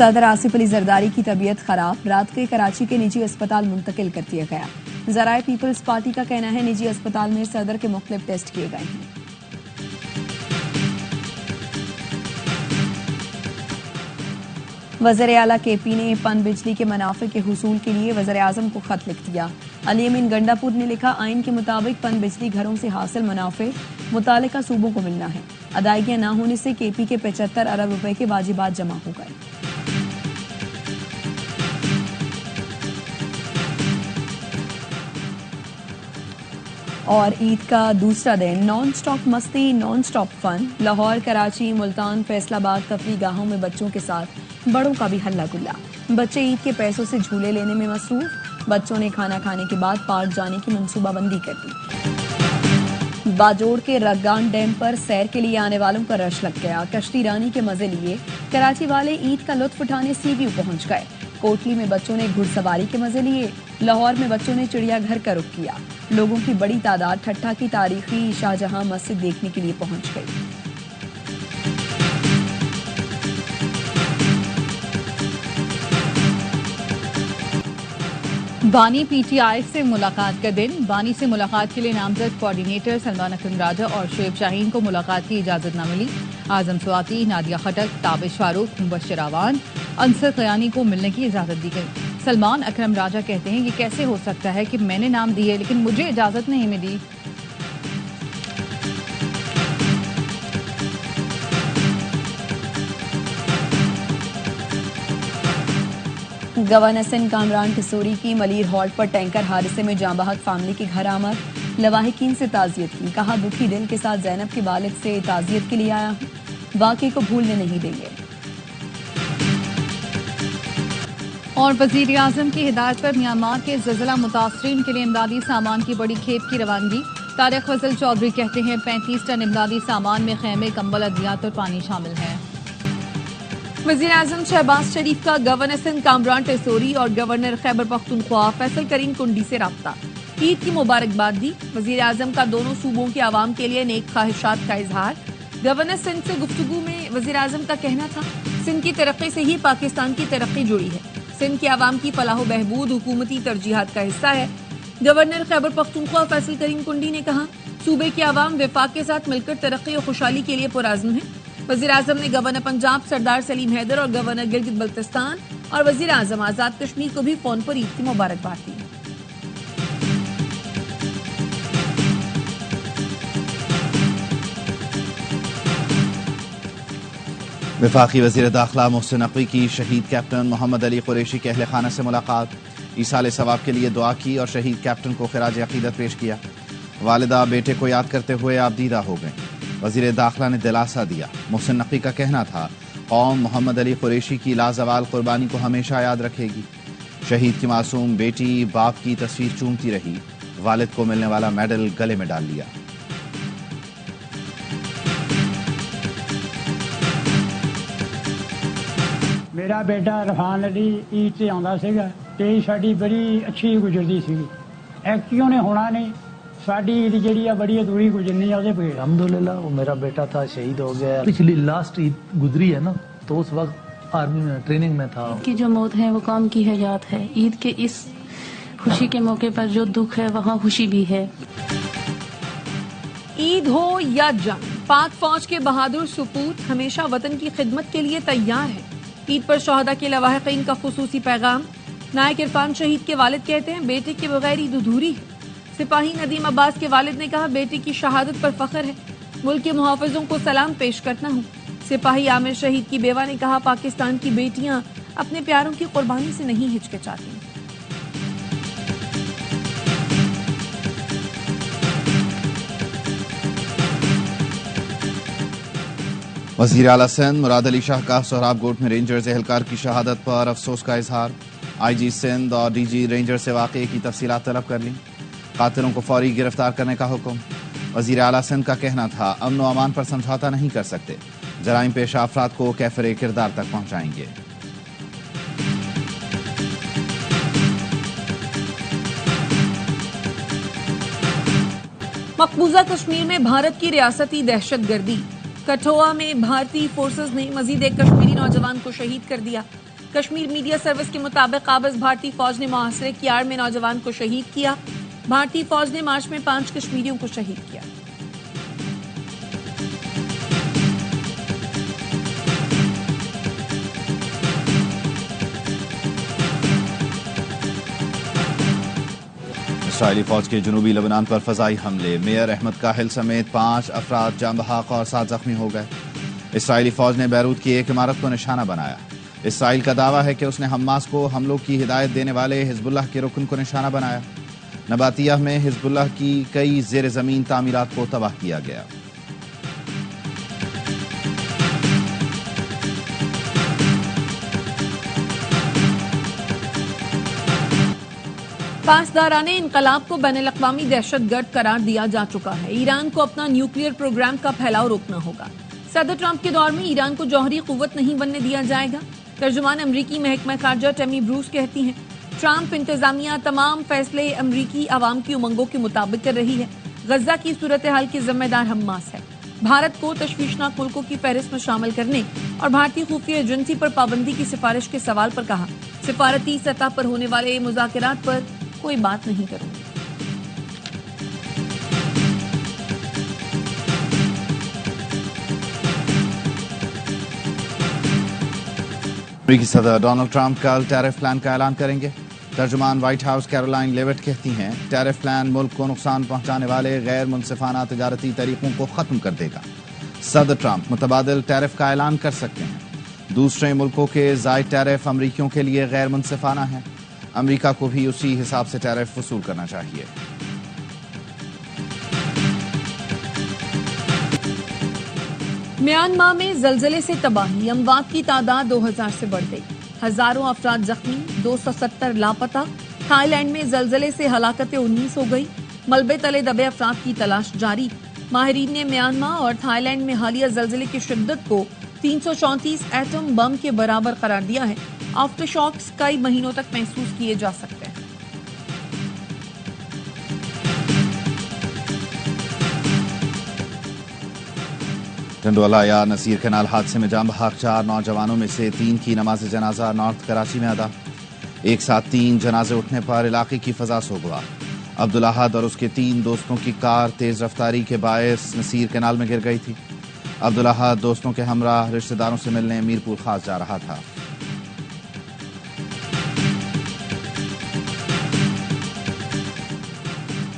सदर आसिफ अली जरदारी की तबीयत खराब, रात के कराची के निजी अस्पताल मुंतकिल कर दिया गया। जराए पीपल्स पार्टी का कहना है निजी अस्पताल में सदर के मुख्तलिफ टेस्ट किए गए हैं। वज़ीर आला केपी ने पन बिजली के मुनाफे के हुसूल के लिए वज़ीर आज़म को खत लिख दिया। अली अमीन गंडापुर ने लिखा, आइन के मुताबिक पन बिजली घरों से हासिल मुनाफे मुतालिका सूबों को मिलना है। अदायगियां न होने से केपी के 75 अरब रुपए के वाजिबात जमा हो गए। और ईद का दूसरा दिन नॉन स्टॉप मस्ती, non stop fun. Lahore, Karachi, Multan, Faisalabad तफरी गाहों में बच्चों के साथ बड़ों का भी हल्ला गुल्ला। बच्चे ईद के पैसों से झूले लेने में मसरूफ। बच्चों ने खाना खाने के बाद पार्क जाने की मंसूबाबंदी कर दी। बाजोड़ के रग्गान डैम पर सैर के लिए आने वालों का रश लग गया। कश्ती रानी के मजे लिए कराची वाले ईद का लुत्फ उठाने सीव्यू पहुंच गए। कोटली में बच्चों ने घुड़सवारी के मजे लिए। लाहौर में बच्चों ने चिड़ियाघर का रुख किया। लोगों की बड़ी तादाद ठट्ठा की तारीखी शाहजहां मस्जिद देखने के लिए पहुंच गई। बानी पीटीआई से मुलाकात का दिन। बानी से मुलाकात के लिए नामजद कोऑर्डिनेटर सलमान अकरम राजा और शुएब शाहीन को मुलाकात की इजाजत न मिली। आजम स्वाति, नादिया खटक, ताबिश फारूक, मुबश्शिर आवान, अंसर कयानी को मिलने की इजाजत दी गई। सलमान अकरम राजा कहते हैं कि कैसे हो सकता है कि मैंने नाम दिए लेकिन मुझे इजाजत नहीं मिली। गवर्नर सिंध कामरान किशोरी की मलीर हॉल्ट पर टैंकर हादसे में जाँ बहक फैमिली के घर आमद। लवाहिकीन से ताजियत की, कहा दुखी दिल के साथ जैनब के वालिद से ताजियत के लिए आया हूँ, वाकई को भूलने नहीं देंगे। और वजीर आजम की हिदायत पर म्यांमार के ज़लज़ला मुतासरीन के लिए इमदादी सामान की बड़ी खेप की रवानगी। तारिक फजल चौधरी कहते हैं 35 टन इमदादी सामान में खैमे, कंबल, अद्वियात और पानी शामिल है। वज़ीर आज़म शहबाज शरीफ का गवर्नर सिंध कामरान टेसोरी और गवर्नर खैबर पख्तूनख्वा फैसल करीम कुंडी से राब्ता। ईद की मुबारकबाद दी। वज़ीर आज़म का दोनों सूबों के आवाम के लिए नेक ख्वाहिशात का इजहार। गवर्नर सिंध से गुफ्तगू में वज़ीर आज़म का कहना था, सिंध की तरक्की से ही पाकिस्तान की तरक्की जुड़ी है। सिंध के आवाम की फलाह बहबूद हुकूमती तरजीहात का हिस्सा है। गवर्नर खैबर पख्तूनख्वा फैसल करीम कुंडी ने कहा, सूबे के आवाम विफाक के साथ मिलकर तरक्की और खुशहाली के लिए पुराज़्म है। वज़ीर आज़म ने गवर्नर पंजाब सरदार सलीम हैदर और गवर्नर गिलगित बल्तिस्तान और वज़ीर आज़म आज़ाद कश्मीर को भी फोन पर ईद की मुबारकबाद दी। वफाकी वज़ीर दाखिला मोहसिन नकवी की शहीद कैप्टन मोहम्मद अली कुरैशी के अहल खाना से मुलाकात। ईसाल सवाब के लिए दुआ की और शहीद कैप्टन को खिराज अकीदत पेश किया। वालिदा बेटे को याद करते हुए आबदीदा हो गए। वज़ीर दाखिला ने दिलासा दिया। मोहसिन नकवी का कहना था, कौम मोहम्मद अली कुरैशी की लाजवाल कुर्बानी को हमेशा याद रखेगी। शहीद की मासूम बेटी बाप की तस्वीर चूमती रही। वालिद को मिलने वाला मेडल गले में डाल लिया। मेरा बेटा रफान अली ईद से आंदा सीगा ते साडी बड़ी अच्छी गुजरदी सी। एक्टियों ने होना नहीं, साडी ईद जेड़ी आ बड़ी अधूरी गुजरनी है। अल्हम्दुलिल्लाह वो मेरा बेटा था, शहीद हो गया। पिछली लास्ट ईद गुजरी है ना, तो उस वक्त आर्मी में ट्रेनिंग में था। की जो मौत है वो काम की हयात है। ईद के इस खुशी के मौके पर जो दुख है वहाँ खुशी भी है। ईद हो या जंग, पाक फौज के बहादुर सुपूत हमेशा वतन की खिदमत के लिए तैयार है। ईद पर शोहदा के लवाहिकीन का खुसूसी पैगाम। नायक इरफान शहीद के वालिद कहते हैं, बेटे के बगैर ईद अधूरी है। सिपाही नदीम अब्बास के वालिद ने कहा, बेटे की शहादत पर फख्र है, मुल्क के मुहाफिजों को सलाम पेश करता हूँ। सिपाही आमिर शहीद की बेवा ने कहा, पाकिस्तान की बेटियां अपने प्यारों की कुर्बानी से नहीं हिचकिचाती। वज़ीर आला सिंध मुराद अली शाह का सोहराब गोट में रेंजर्स एहलकार की शहादत पर अफसोस का इजहार। IG सिंध और DG रेंजर से वाक़ये की तफसीलात तलब कर ली। कातिलों को फौरी गिरफ्तार करने का हुक्म। वज़ीर आला सिंध का कहना था, अमन व अमान पर समझौता नहीं कर सकते, जराइम पेशा अफराद को कैफरे किरदार तक पहुंचाएंगे। मकबूजा कश्मीर में भारत की रियासती दहशतगर्दी। कठुआ में भारतीय फोर्सेस ने मजीद एक कश्मीरी नौजवान को शहीद कर दिया। कश्मीर मीडिया सर्विस के मुताबिक काबिज भारतीय फौज ने मुहासरे की आड़ में नौजवान को शहीद किया। भारतीय फौज ने मार्च में 5 कश्मीरियों को शहीद किया। इसराइली फौज के जनूबी लेबनान पर फजाई हमले, मेयर अहमद काहिल समेत 5 अफराद जाम बहक और 7 जख्मी हो गए। इसराइली फौज ने बैरूत की एक इमारत को निशाना बनाया। इसराइल का दावा है कि उसने हमास को हमलों की हिदायत देने वाले हिजबुल्लाह के रुकन को निशाना बनाया। नबातिया में हिजबुल्लाह की कई जेर जमीन तामीरात को तबाह किया गया। पासदाराने इनकलाब को बैनुल-अक़वामी दहशतगर्द करार दिया जा चुका है। ईरान को अपना न्यूक्लियर प्रोग्राम का फैलाव रोकना होगा। सदर ट्रंप के दौर में ईरान को जौहरी कुव्वत नहीं बनने दिया जाएगा। तर्जुमान अमरीकी महकमा खारजा टेमी ब्रूस कहती हैं, ट्रंप इंतजामिया तमाम फैसले अमरीकी आवाम की उमंगों के मुताबिक कर रही है। गजा की सूरत हाल की जिम्मेदार हमास है। भारत को तशवीशनाक मुल्कों की फहरिस्त में शामिल करने और भारतीय खुफिया एजेंसी पर पाबंदी की सिफारिश के सवाल पर कहा, सिफारती सतह पर होने वाले मुज़ाकरात पर कोई बात नहीं करूंगी। अमेरिकी सदर डोनाल्ड ट्रंप कल टैरिफ प्लान का ऐलान करेंगे। तर्जुमान व्हाइट हाउस कैरोलाइन लेविट कहती हैं, टैरिफ प्लान मुल्क को नुकसान पहुंचाने वाले गैर मुनसिफाना तजारती तरीकों को खत्म कर देगा। सदर ट्रंप मुतबादिल टैरिफ का ऐलान कर सकते हैं। दूसरे मुल्कों के जायद टैरिफ अमरीकियों के लिए गैर मुनसिफाना है। अमेरिका को भी उसी हिसाब से टैरिफ वसूल करना चाहिए। म्यांमार में जलजले से तबाही, अमवात की तादाद 2000 से बढ़ गई। हजारों अफराद जख्मी, 270 लापता। थाईलैंड में जलजले से हलाकतें 19 हो गई। मलबे तले दबे अफराद की तलाश जारी। माहिरीन ने म्यांमार और थाईलैंड में हालिया जलजले की शिद्दत को 334 एटम बम के बराबर करार दिया है। आफ्टर शॉक्स कई महीनों तक महसूस किए जा सकते हैं। टंडवाला या नसीर कैनाल हादसे में जाम बहक 4 नौजवानों में से 3 की नमाज जनाजा नॉर्थ कराची में अदा। एक साथ 3 जनाजे उठने पर इलाके की फजा सोगवा। अब्दुल अहद और उसके 3 दोस्तों की कार तेज रफ्तारी के बायस नसीर कैनाल में गिर गई थी। अब्दुल अहद दोस्तों के हमराह रिश्तेदारों से मिलने मीरपुर खास जा रहा था।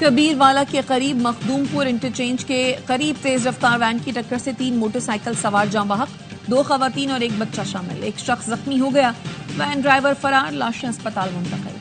कबीरवाला के करीब मखदूमपुर इंटरचेंज के करीब तेज रफ्तार वैन की टक्कर से 3 मोटरसाइकिल सवार जाम बहक, 2 खवातीन और 1 बच्चा शामिल। एक शख्स जख्मी हो गया। वैन ड्राइवर फरार, लाशें अस्पताल मुंतकिल।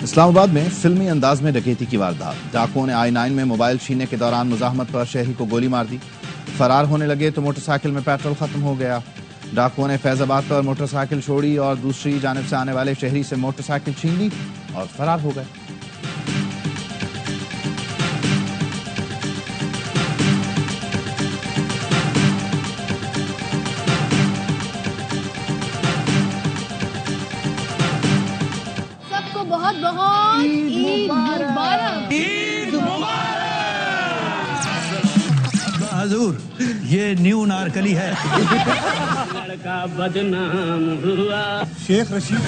इस्लामाबाद में फिल्मी अंदाज में डकैती की वारदात। डाकुओं ने I-9 में मोबाइल छीनने के दौरान मुजाहमत पर शहरी को गोली मार दी। फरार होने लगे तो मोटरसाइकिल में पेट्रोल खत्म हो गया। डाकुओं ने फैजाबाद पर मोटरसाइकिल छोड़ी और दूसरी जानिब से आने वाले शहरी से मोटरसाइकिल छीन ली और फरार हो गए। सबको बहुत बहुत ईद मुबारक। हजूर, ये न्यू नारकली है। लड़का बदनाम हुआ। शेख रशीद,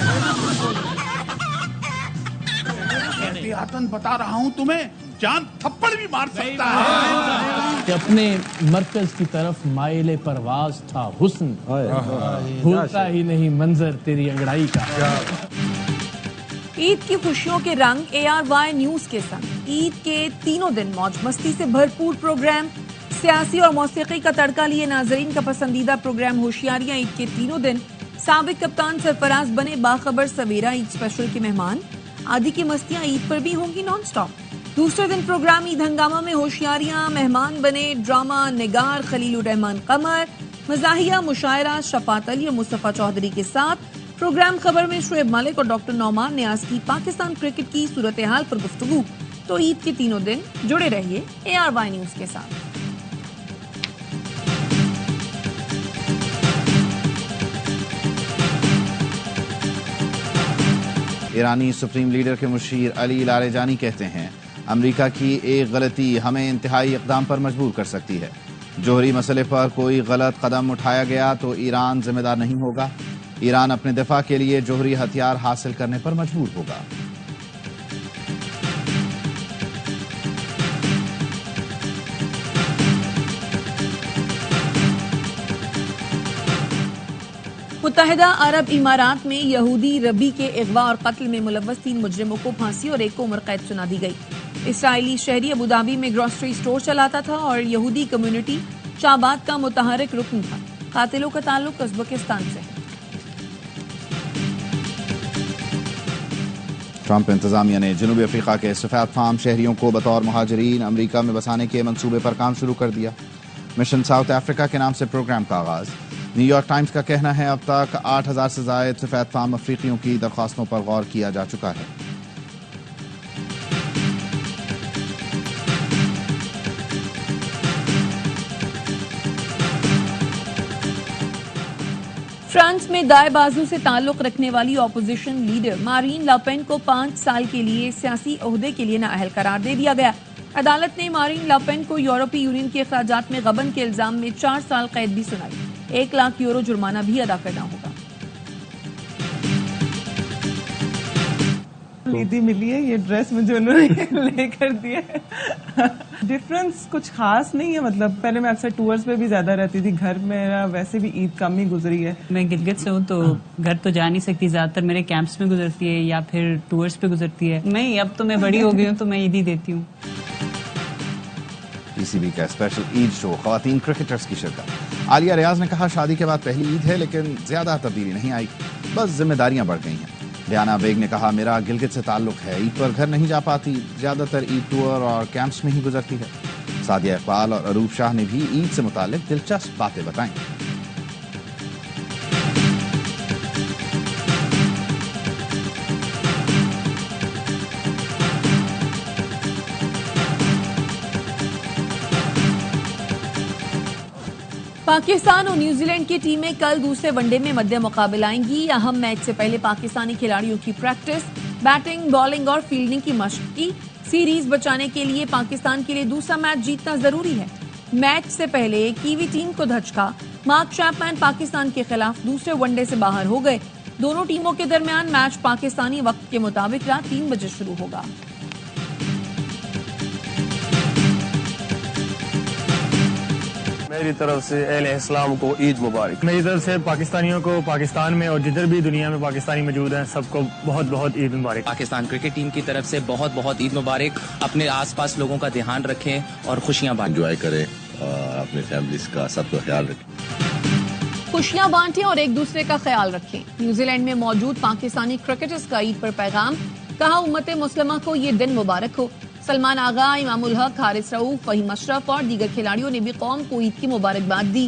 एहतियातन बता रहा हूँ तुम्हें, जान थप्पड़ भी मार सकता है। कि अपने मरकज की तरफ माइले परवाज था हुस्न, भूलता ही नहीं मंजर तेरी अंगड़ाई का। ईद की खुशियों के रंग ARY न्यूज के संग। ईद के तीनों दिन मौज मस्ती से भरपूर प्रोग्राम, सियासी और मौसीकी का तड़का लिए नाजरीन का पसंदीदा प्रोग्राम होशियारियां। ईद के तीनों दिन साबिक कप्तान सरफराज बने बाखबर सवेरा ईद स्पेशल के मेहमान। आदि की मस्तियां ईद पर भी होंगी नॉन स्टॉप। दूसरे दिन प्रोग्राम ईद हंगामा में होशियारियां, मेहमान बने ड्रामा निगार खलीलुर रहमान कमर, मजाहिया मुशायरा शफात अली और मुस्तफा चौधरी के साथ। प्रोग्राम खबर में शुएब मलिक और डॉक्टर नौमान न्याज की पाकिस्तान क्रिकेट की सूरत हाल पर गुफ्तगू। तो ईद के तीनों दिन जुड़े रहिए ARY न्यूज के साथ। ईरानी सुप्रीम लीडर के मुशीर अली लारेजानी कहते हैं, अमेरिका की एक गलती हमें इंतहाई इकदाम पर मजबूर कर सकती है। जोहरी मसले पर कोई गलत कदम उठाया गया तो ईरान जिम्मेदार नहीं होगा। ईरान अपने दिफा के लिए जोहरी हथियार हासिल करने पर मजबूर होगा। मुत्तहिदा अरब इमारात में यहूदी रबी के अगवा और कत्ल में मुलव्वस 3 मुजरिमों को फांसी और 1 को उम्र कैद सुना दी गई। इसराइली शहरी अबुधाबी में ग्रोसरी स्टोर चलाता था और यहूदी कम्युनिटी शाबाद का मुतहरिक रुकन था। कातिलों का ताल्लुक उज़्बेकिस्तान से है। ट्रंप इंतजामिया ने जनूबी अफ्रीका के सफेद फार्म शहरियों को बतौर मुहाजिरीन अमरीका में बसाने के मंसूबे पर काम शुरू कर दिया। मिशन साउथ अफ्रीका के नाम से प्रोग्राम का आगाज। न्यूयॉर्क टाइम्स का कहना है अब तक 8,000 से जायद सफेद फार्म अफ्रीकियों की दरख्वास्तों पर गौर किया जा चुका है। फ्रांस में दाएं बाजू से ताल्लुक रखने वाली ऑपोजिशन लीडर मारीन लापेन को 5 साल के लिए सियासी ओहदे के लिए नाअहल करार दे दिया गया। अदालत ने मारीन लापेन को यूरोपीय यूनियन के अखराजात में गबन के इल्जाम में 4 साल कैद भी सुनाई। 1 लाख यूरो जुर्माना भी अदा करना होगा। ईदी मिली है, ये ड्रेस मुझे उन्होंने लेकर दिया है। डिफरेंस कुछ खास नहीं है, मतलब पहले मैं अक्सर टूर्स पे भी ज्यादा रहती थी, घर मेरा वैसे भी ईद कम ही गुजरी है। मैं गिलगित से हूँ तो घर तो जा नहीं सकती, ज्यादातर मेरे कैंप्स में गुजरती है या फिर टूर्स पे गुजरती है। नहीं, अब तो मैं बड़ी हो गई हूँ तो मैं ईद ही देती हूँ। पीसीबी का स्पेशल ईद शो, खवातीन क्रिकेटर्स की शिरकत। आलिया रियाज ने कहा शादी के बाद पहली ईद है लेकिन ज्यादा तब्दीली नहीं आई, बस जिम्मेदारियां बढ़ गई हैं। डियाना बेग ने कहा मेरा गिलगित से ताल्लुक है, ईद पर घर नहीं जा पाती, ज्यादातर ईद टूर और कैंप्स में ही गुजरती है। सादिया इकबाल और अरूप शाह ने भी ईद से मुतालिक दिलचस्प बातें बताई। पाकिस्तान और न्यूजीलैंड की टीमें कल दूसरे वनडे में मध्य मुकाबला आएंगी। अहम मैच से पहले पाकिस्तानी खिलाड़ियों की प्रैक्टिस, बैटिंग, बॉलिंग और फील्डिंग की मशक की। सीरीज बचाने के लिए पाकिस्तान के लिए दूसरा मैच जीतना जरूरी है। मैच से पहले कीवी टीम को धचका, मार्क चैपमैन पाकिस्तान के खिलाफ दूसरे वनडे से बाहर हो गए। दोनों टीमों के दरमियान मैच पाकिस्तानी वक्त के मुताबिक रात 3 बजे शुरू होगा। मेरी तरफ से अहले इस्लाम को ईद मुबारक। मेरी तरफ से पाकिस्तानियों को पाकिस्तान में और जिधर भी दुनिया में पाकिस्तानी मौजूद हैं सबको बहुत बहुत ईद मुबारक। पाकिस्तान क्रिकेट टीम की तरफ से बहुत बहुत ईद मुबारक। अपने आसपास लोगों का ध्यान रखें और खुशियां बांटें। एंजॉय करें और अपने फैमिलीज का सबका ख्याल रखें। खुशियां बांटें और एक दूसरे का ख्याल रखें। न्यूजीलैंड में मौजूद पाकिस्तानी क्रिकेटर्स का ईद पर पैगाम, कहा उम्मत मुस्लिमा को ये दिन मुबारक हो। सलमान आगा, इमामुल हक, हारिस रऊफ, फहीम अशरफ और दीगर खिलाड़ियों ने भी कौम को ईद की मुबारकबाद दी।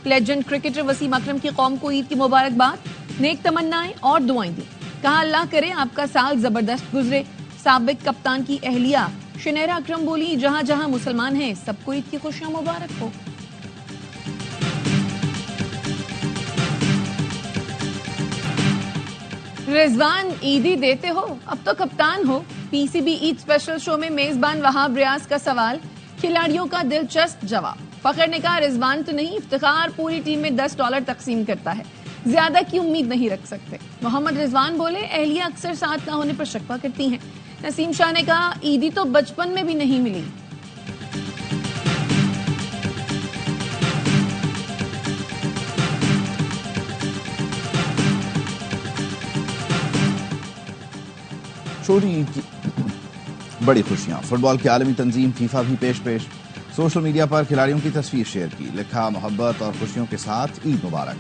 लेजेंड क्रिकेटर वसीम अकरम की कौम को ईद की मुबारकबाद, नेक तमन्नाएं और दुआएं दी। कहा अल्लाह करे आपका साल जबरदस्त गुजरे। साबिक कप्तान की अहलिया शनेरा अकरम बोली जहां जहां मुसलमान हैं सबको ईद की खुशियां मुबारक हो। रिजवान ईदी देते हो, अब तो कप्तान हो। पीसीबी ईद स्पेशल शो में मेजबान वहाब रियाज का सवाल, खिलाड़ियों का दिलचस्प जवाब। फखर ने कहा रिजवान तो नहीं, इफ्तिखार पूरी टीम में $10 तकसीम करता है, ज्यादा की उम्मीद नहीं रख सकते। मोहम्मद रिजवान बोले अहलिया अक्सर साथ न होने पर शिकवा करती हैं। नसीम शाह ने कहा ईदी तो बचपन में भी नहीं मिली। छोटी ईद की बड़ी खुशियां, फुटबॉल की आलमी तंजीम फीफा भी पेश। सोशल मीडिया पर खिलाड़ियों की तस्वीर शेयर की, लिखा मोहब्बत और खुशियों के साथ ईद मुबारक।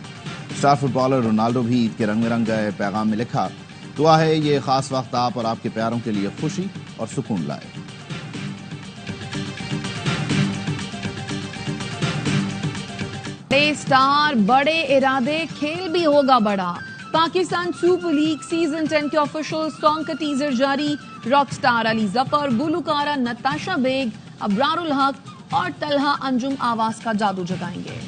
स्टार फुटबॉलर रोनाल्डो भी ईद के रंग में रंग गए। पैगाम में लिखा दुआ है ये खास वक्त आप और आपके प्यारों के लिए खुशी और सुकून लाए। बड़े स्टार, बड़े इरादे, खेल भी होगा बड़ा। पाकिस्तान सुपर लीग सीजन 10 के ऑफिशियल सॉन्ग का टीजर जारी। रॉक स्टार अली जफर, गुलकारा नताशा बेग, अबरारुल हक और तलहा अंजुम आवाज का जादू जगाएंगे।